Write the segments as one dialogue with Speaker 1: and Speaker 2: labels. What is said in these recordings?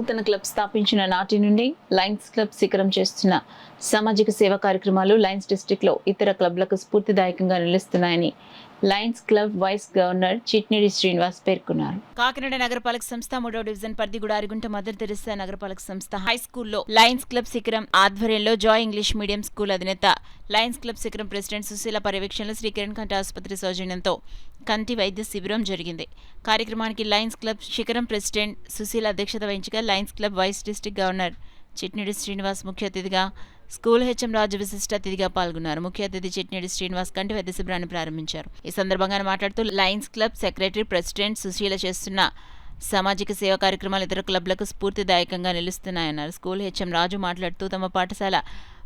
Speaker 1: నూతన క్లబ్ స్థాపించిన నాటి నుండి లయన్స్ క్లబ్ శిఖరం చేస్తున్న సామాజిక సేవా కార్యక్రమాలు లయన్స్ డిస్ట్రిక్ట్ లో ఇతర క్లబ్లకు స్ఫూర్తిదాయకంగా నిలుస్తున్నాయని Lions club vice governor Chitnidi Srinivas పేర్కొన్నారు. కాకినాడ నగరపాలక సంస్థ 3వ డివిజన్ పరిధిగూడ అరిగుంట మదర్ తెరిసా నగరపాలక సంస్థ హై స్కూల్లో లయన్స్ క్లబ్ శిఖరం ఆధ్వర్యంలో జాయ్ ఇంగ్లీష్ మీడియం స్కూల్ అధినేత Lions club Shikharam president Sushila పర్యవేక్షణలో శ్రీ కిరణ్ కంటి ఆసుపత్రి సౌజన్యంతో కంటి వైద్య శిబిరం జరిగింది. కార్యక్రమానికి Lions club Shikharam president Sushila అధ్యక్షత వహించగా Lions club vice district governor Chitnidi Srinivas ముఖ్య అతిథిగా, స్కూల్ హెచ్ఎం రాజు విశిష్ట అతిథిగా పాల్గొన్నారు. ముఖ్య అతిథి చిట్నిడి శ్రీనివాస్ కంటి వైద్య శిబిరాన్ని ప్రారంభించారు. ఈ సందర్భంగా మాట్లాడుతూ lions club secretary president Sushila చేస్తున్న సామాజిక సేవా కార్యక్రమాలు ఇతర క్లబ్లకు స్ఫూర్తిదాయకంగా నిలుస్తున్నాయన్నారు. స్కూల్ హెచ్ఎం రాజు మాట్లాడుతూ తమ పాఠశాల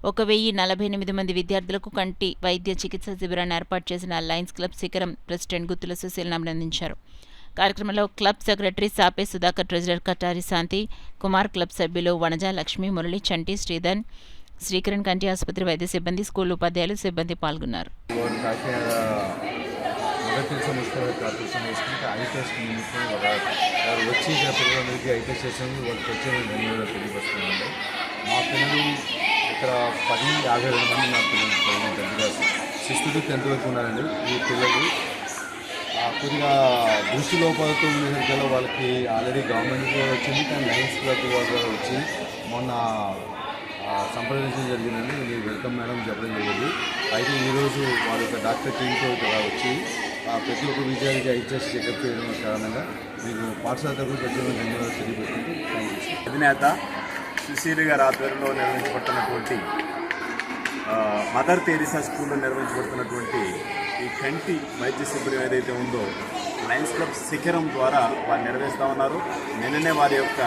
Speaker 1: 1048 మంది విద్యార్థులకు కంటి వైద్య చికిత్స శిబిరాన్ని ఏర్పాటు చేసిన Lions club Shikharam president Guttula సుశీలను అభినందించారు. కార్యక్రమంలో club secretary Sape Sudhakar, treasurer Katari Shanti Kumar, club సభ్యులు వనజ, లక్ష్మి, మురళి, చంటి, శ్రీధర్, శ్రీకిరణ్ కంటి ఆసుపత్రి వైద్య సిబ్బంది, స్కూల్ ఉపాధ్యాయులు, సిబ్బంది పాల్గొన్నారు.
Speaker 2: మా పిల్లలు ఇక్కడ 52 మంది నా పిల్లలు 6th to 10th వరకు ఉన్నారండి. ఈ పిల్లలు కొద్దిగా దృష్టి లోపాలతో ఉండేసరికల్లా వాళ్ళకి ఆల్రెడీ గవర్నమెంట్ వచ్చింది, కానీ లయన్స్ క్లబ్ వాళ్ళు వచ్చి మొన్న సంప్రదించడం జరిగిందండి. మీరు వెల్కమ్ మేడం చెప్పడం జరిగింది. అయితే ఈరోజు వాళ్ళ యొక్క డాక్టర్ టీంతో ఇక్కడ వచ్చి ప్రతి ఒక్క విద్యార్థికి ఐచెస్ చెకప్ చేయడం కారణంగా మీకు పాఠశాల తరఫున ప్రత్యేకంగా ధన్యవాదాలు తెలియజేస్తుంది.
Speaker 3: అధినేత సుశీల్ గారి ఆధ్వర్యంలో నిర్వహించబడుతున్నటువంటి మదర్ తెరిసా స్కూల్లో నిర్వహించబడుతున్నటువంటి ఈ కంటి వైద్య శిబిరం ఏదైతే ఉందో లయన్స్ క్లబ్ శిఖరం ద్వారా వారు నిర్వహిస్తూ ఉన్నారు. నిన్ననే వారి యొక్క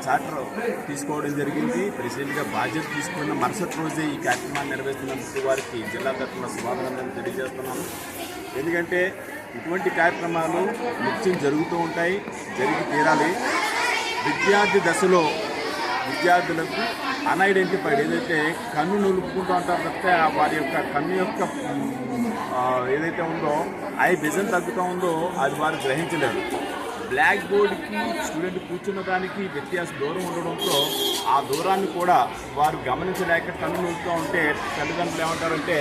Speaker 3: చార్టర్ తీసుకోవడం జరిగింది. ప్రెసిడెంట్గా బాధ్యత తీసుకున్న మరుసటి రోజే ఈ కార్యక్రమాన్ని నిర్వహిస్తున్నందుకు వారికి జిల్లా తరఫున శుభాభినందనలు తెలియజేస్తున్నాను. ఎందుకంటే ఇటువంటి కార్యక్రమాలు నిత్యం జరుగుతూ ఉంటాయి, జరిగి తీరాలి. విద్యార్థి దశలో విద్యార్థులకు అన్ఐడెంటిఫైడ్ ఏదైతే కన్ను నులుపుకుంటూ ఉంటారో తప్పితే వారి యొక్క కన్ను యొక్క ఏదైతే ఉందో ఐ విజన్ తగ్గుతూ ఉందో అది వారు గ్రహించలేరు. బ్లాక్ బోర్డ్కి స్టూడెంట్ కూర్చున్న దానికి వ్యత్యాసం దూరం ఉండడంతో ఆ దూరాన్ని కూడా వారు గమనించలేక కన్ను నూలుతూ ఉంటే తల్లిదండ్రులు ఏమంటారంటే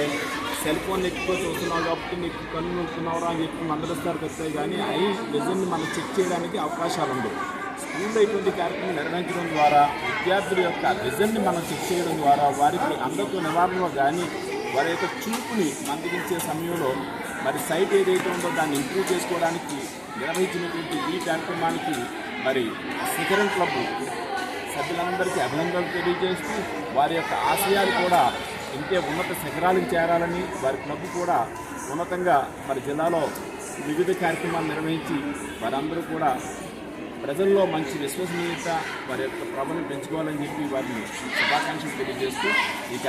Speaker 3: సెల్ ఫోన్ ఎక్కువ చూస్తున్నావు కాబట్టి నీకు కన్ను నూలుతున్నావురా అని చెప్పి మందలిస్తారు తప్పితే కానీ ఐ విజన్ని మనం చెక్ చేయడానికి అవకాశాలు ఉండవు. స్కూల్లో ఇటువంటి కార్యక్రమం నిర్వహించడం ద్వారా విద్యార్థుల యొక్క విజన్ని మనం చెక్ చేయడం ద్వారా వారికి అందరితో నివారణలో కానీ వారి యొక్క చూపుని మందగించే సమయంలో మరి సైట్ ఏదైతే ఉందో దాన్ని ఇంప్రూవ్ చేసుకోవడానికి నిర్వహించినటువంటి ఈ కార్యక్రమానికి మరి శిఖరం క్లబ్ సభ్యులందరికీ అభినందనలు తెలియజేస్తూ వారి యొక్క ఆశయాలు కూడా ఇంకే ఉన్నత శిఖరాలకు చేరాలని వారి క్లబ్ కూడా ఉన్నతంగా మరి జిల్లాలో వివిధ కార్యక్రమాలు నిర్వహించి వారందరూ కూడా ప్రజల్లో మంచి విశ్వసనీయత వారి యొక్క ప్రభను పెంచుకోవాలని చెప్పి వారిని శుభాకాంక్షలు తెలియజేస్తూ ఈ